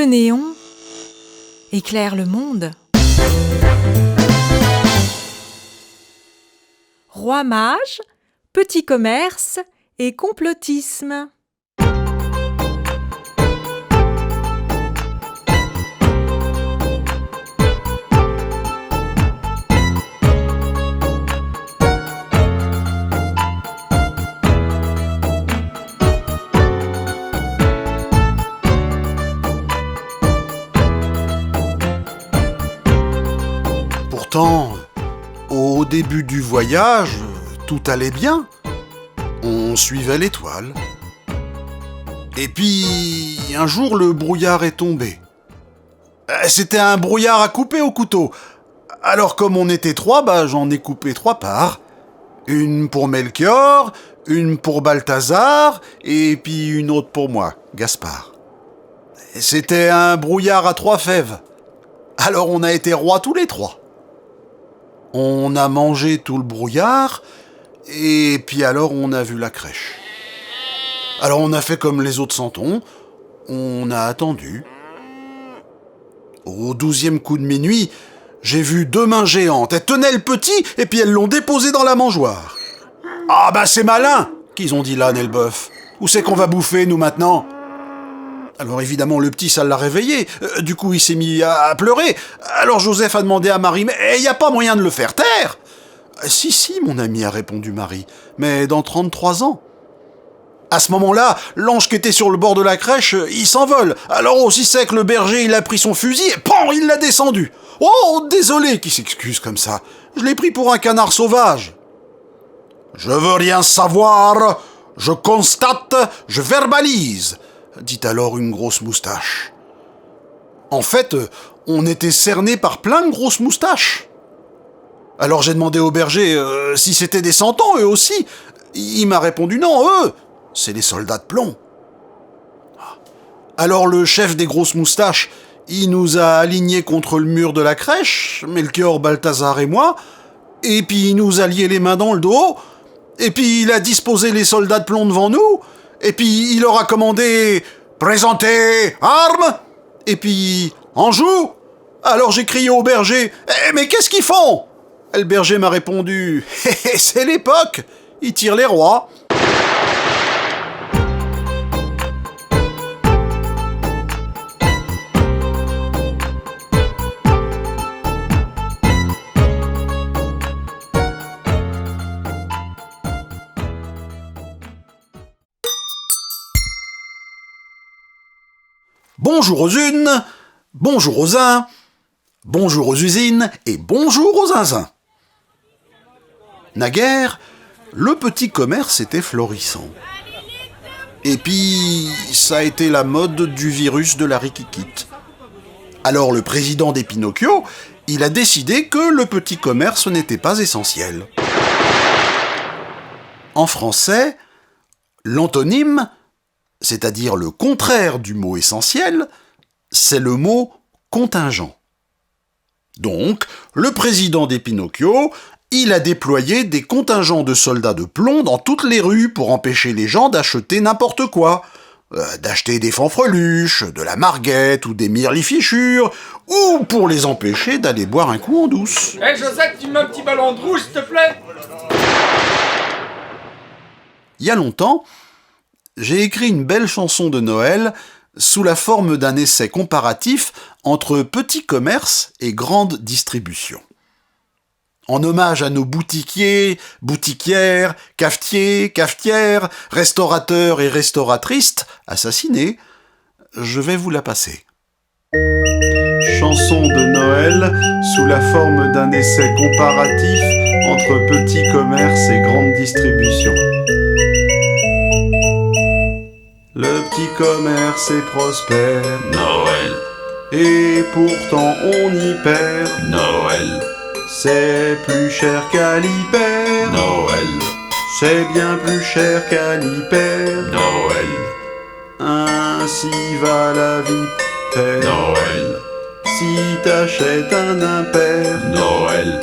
néon éclairent le monde. Roi mage, petit commerce et complotisme. Pourtant, au début du voyage, tout allait bien. On suivait l'étoile. Et puis, un jour, le brouillard est tombé. C'était un brouillard à couper au couteau. Alors, comme on était trois, j'en ai coupé 3 parts. Une pour Melchior, une pour Balthazar, et puis une autre pour moi, Gaspard. C'était un brouillard à 3 fèves. Alors, on a été rois tous les 3. On a mangé tout le brouillard, et puis alors on a vu la crèche. Alors on a fait comme les autres santons, on a attendu. Au 12e coup de minuit, j'ai vu 2 mains géantes. Elles tenaient le petit, et puis elles l'ont déposé dans la mangeoire. « Ah c'est malin !» qu'ils ont dit l'âne et le bœuf. « Où c'est qu'on va bouffer, nous, maintenant ?» Alors évidemment, le petit, ça l'a réveillé. Du coup, il s'est mis à pleurer. Alors Joseph a demandé à Marie « Mais il n'y a pas moyen de le faire taire ?» « Si, mon ami, a répondu Marie, mais dans 33 ans. » À ce moment-là, l'ange qui était sur le bord de la crèche, il s'envole. Alors aussi sec, le berger, il a pris son fusil et PAM, il l'a descendu. « Oh, désolé !» qui s'excuse comme ça. « Je l'ai pris pour un canard sauvage. »« Je veux rien savoir, je constate, je verbalise !» dit alors une grosse moustache. En fait, on était cernés par plein de grosses moustaches. Alors j'ai demandé au berger si c'était des santons, eux aussi. Il m'a répondu non, eux, c'est les soldats de plomb. Alors le chef des grosses moustaches, il nous a alignés contre le mur de la crèche, Melchior, Balthazar et moi, et puis il nous a lié les mains dans le dos, et puis il a disposé les soldats de plomb devant nous, et puis il leur a commandé « Présentez, armes !» Et puis « En joue !» Alors j'ai crié au berger « Mais qu'est-ce qu'ils font ?» Le berger m'a répondu « C'est l'époque, ils tirent les rois. » Bonjour aux unes, bonjour aux uns, bonjour aux usines et bonjour aux zinzins. Naguère, le petit commerce était florissant. Et puis, ça a été la mode du virus de la rikikite. Alors le président des Pinocchio, il a décidé que le petit commerce n'était pas essentiel. En français, l'antonyme, c'est-à-dire le contraire du mot essentiel, c'est le mot contingent. Donc, le président des Pinocchio, il a déployé des contingents de soldats de plomb dans toutes les rues pour empêcher les gens d'acheter n'importe quoi. D'acheter des fanfreluches, de la marguette ou des mirlifichures, ou pour les empêcher d'aller boire un coup en douce. Hé Joseph, tu me mets un petit ballon de rouge, s'il te plaît? Il y a longtemps, j'ai écrit une belle chanson de Noël sous la forme d'un essai comparatif entre petit commerce et grande distribution. En hommage à nos boutiquiers, boutiquières, cafetiers, cafetières, restaurateurs et restauratrices assassinés, je vais vous la passer. Chanson de Noël sous la forme d'un essai comparatif entre petit commerce et grande distribution. Le petit commerce est prospère, Noël, et pourtant on y perd. Noël, C'est plus cher qu'à l'hyper. Noël, C'est bien plus cher qu'à l'hyper. Noël, Ainsi va la vie, père. Noël, Si t'achètes un impair, Noël,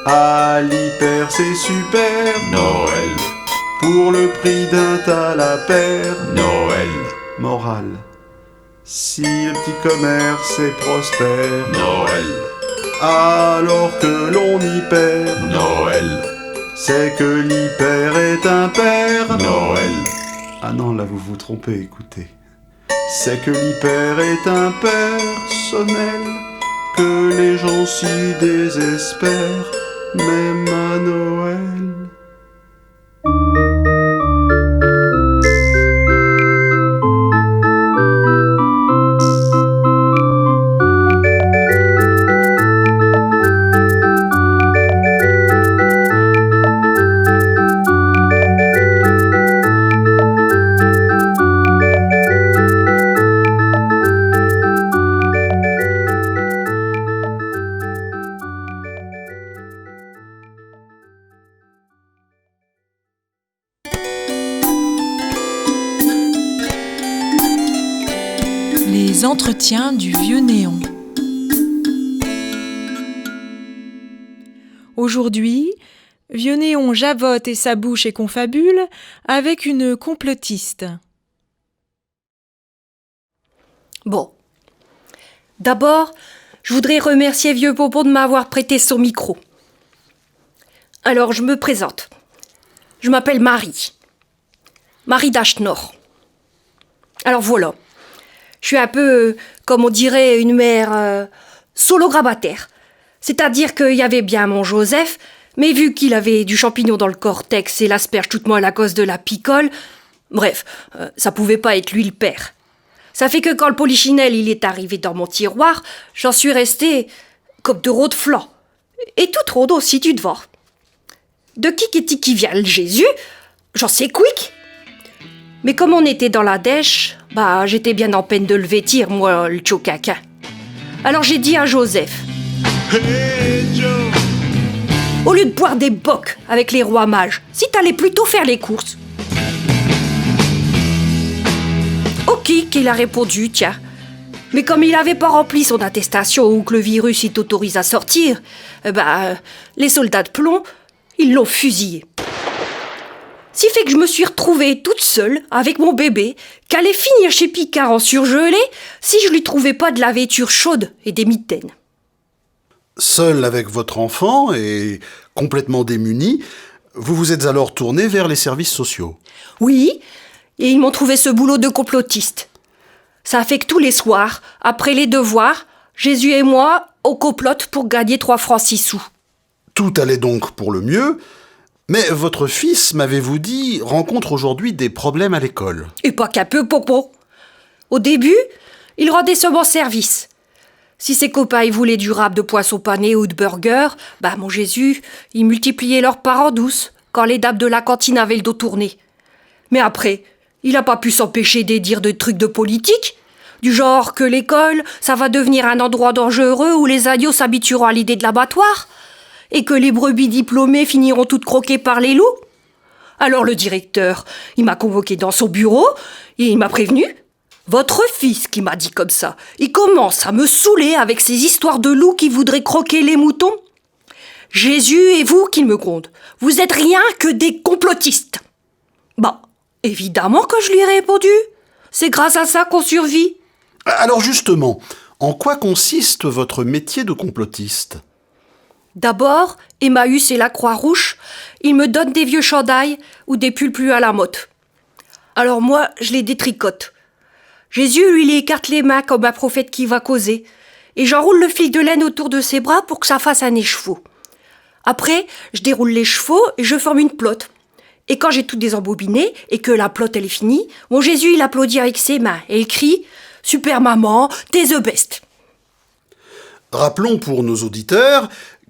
à l'hyper c'est super. Noël, Pour le prix d'un tas la paire. Noël, Morale, Si le petit commerce est prospère, Noël, alors que l'on y perd, Noël, c'est que l'hyper est impair. Noël, Ah non, là vous vous trompez, écoutez. C'est que l'hyper est impersonnel, que les gens s'y désespèrent, même à Noël. Les entretiens du vieux néon. Aujourd'hui, vieux néon javote et sa bouche et confabule avec une complotiste. Bon. D'abord, je voudrais remercier Vieux Pompon de m'avoir prêté son micro. Alors, je me présente. Je m'appelle Marie. Marie d'Achenor. Alors voilà. Je suis un peu, comme on dirait, une mère solo-grabataire. C'est-à-dire qu'il y avait bien mon Joseph, mais vu qu'il avait du champignon dans le cortex et l'asperge toute molle à cause de la picole, bref, ça pouvait pas être lui le père. Ça fait que quand le polichinelle il est arrivé dans mon tiroir, j'en suis restée comme de rôde flanc. Et toute ronde aussi du devant. De qui vient le Jésus, j'en sais quick. Mais comme on était dans la dèche, j'étais bien en peine de le vêtir, moi, le tchocaquin. Alors j'ai dit à Joseph, au lieu de boire des bocs avec les rois mages, si t'allais plutôt faire les courses. Ok, qu'il a répondu, tiens. Mais comme il avait pas rempli son attestation ou que le virus il t'autorise à sortir, les soldats de plomb, ils l'ont fusillé. Si fait que je me suis retrouvée toute seule avec mon bébé, qu'allait finir chez Picard en surgelé si je lui trouvais pas de la vêture chaude et des mitaines. Seul avec votre enfant et complètement démuni, vous vous êtes alors tourné vers les services sociaux. Oui, et ils m'ont trouvé ce boulot de complotiste. Ça fait que tous les soirs, après les devoirs, Jésus et moi, on complote pour gagner 3 francs 6 sous. Tout allait donc pour le mieux, mais votre fils, m'avez-vous dit, rencontre aujourd'hui des problèmes à l'école. Et pas qu'un peu, Pompon. Au début, il rendait seulement service. Si ses copains ils voulaient du rap de poisson pané ou de burger, mon Jésus, il multipliait leurs parts en douce quand les dames de la cantine avaient le dos tourné. Mais après, il n'a pas pu s'empêcher de dire de trucs de politique, du genre que l'école, ça va devenir un endroit dangereux où les agneaux s'habitueront à l'idée de l'abattoir, et que les brebis diplômées finiront toutes croquées par les loups. Alors le directeur, il m'a convoqué dans son bureau et il m'a prévenu. Votre fils qui m'a dit comme ça, il commence à me saouler avec ces histoires de loups qui voudraient croquer les moutons. Jésus et vous qui me compte, vous êtes rien que des complotistes. Évidemment que je lui ai répondu. C'est grâce à ça qu'on survit. Alors justement, en quoi consiste votre métier de complotiste ? D'abord, Emmaüs et la Croix-Rouge, ils me donnent des vieux chandails ou des pulls plus à la mode. Alors moi, je les détricote. Jésus, lui, il écarte les mains comme un prophète qui va causer, et j'enroule le fil de laine autour de ses bras pour que ça fasse un écheveau. Après, je déroule les chevaux et je forme une plotte. Et quand j'ai tout désembobiné et que la plotte elle est finie, mon Jésus il applaudit avec ses mains et il crie « Super maman, t'es the best !» Rappelons pour nos auditeurs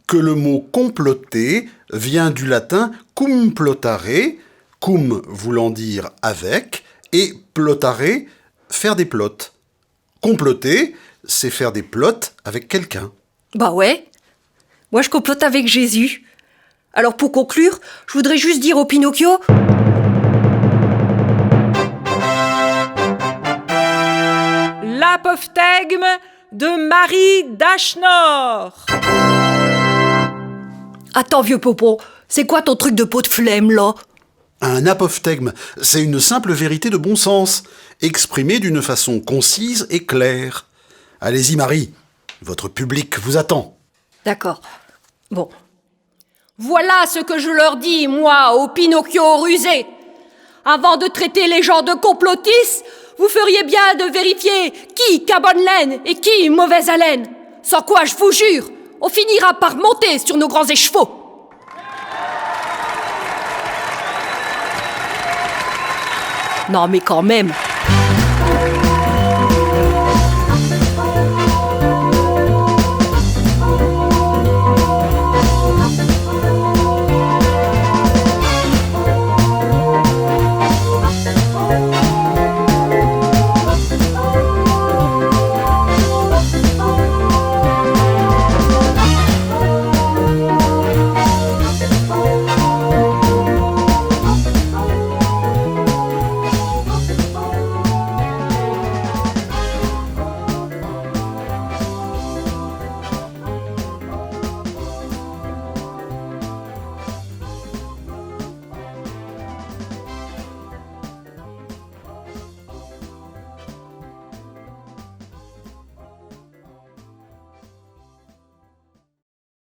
que le mot comploter vient du latin cum plotare, cum voulant dire avec, et plotare, faire des plots. Comploter, c'est faire des plots avec quelqu'un. Ouais, moi je complote avec Jésus. Alors pour conclure, je voudrais juste dire au Pinocchio... L'apophthegme de Marie d'Achenor. Attends vieux Pompon, c'est quoi ton truc de pot de flemme là ? Un apophthegme, c'est une simple vérité de bon sens, exprimée d'une façon concise et claire. Allez-y, Marie, votre public vous attend. D'accord. Bon. Voilà ce que je leur dis, moi, au Pinocchio rusé. Avant de traiter les gens de complotistes, vous feriez bien de vérifier qui a bonne laine et qui mauvaise haleine. Sans quoi, je vous jure, on finira par monter sur nos grands écheveaux. Non mais quand même.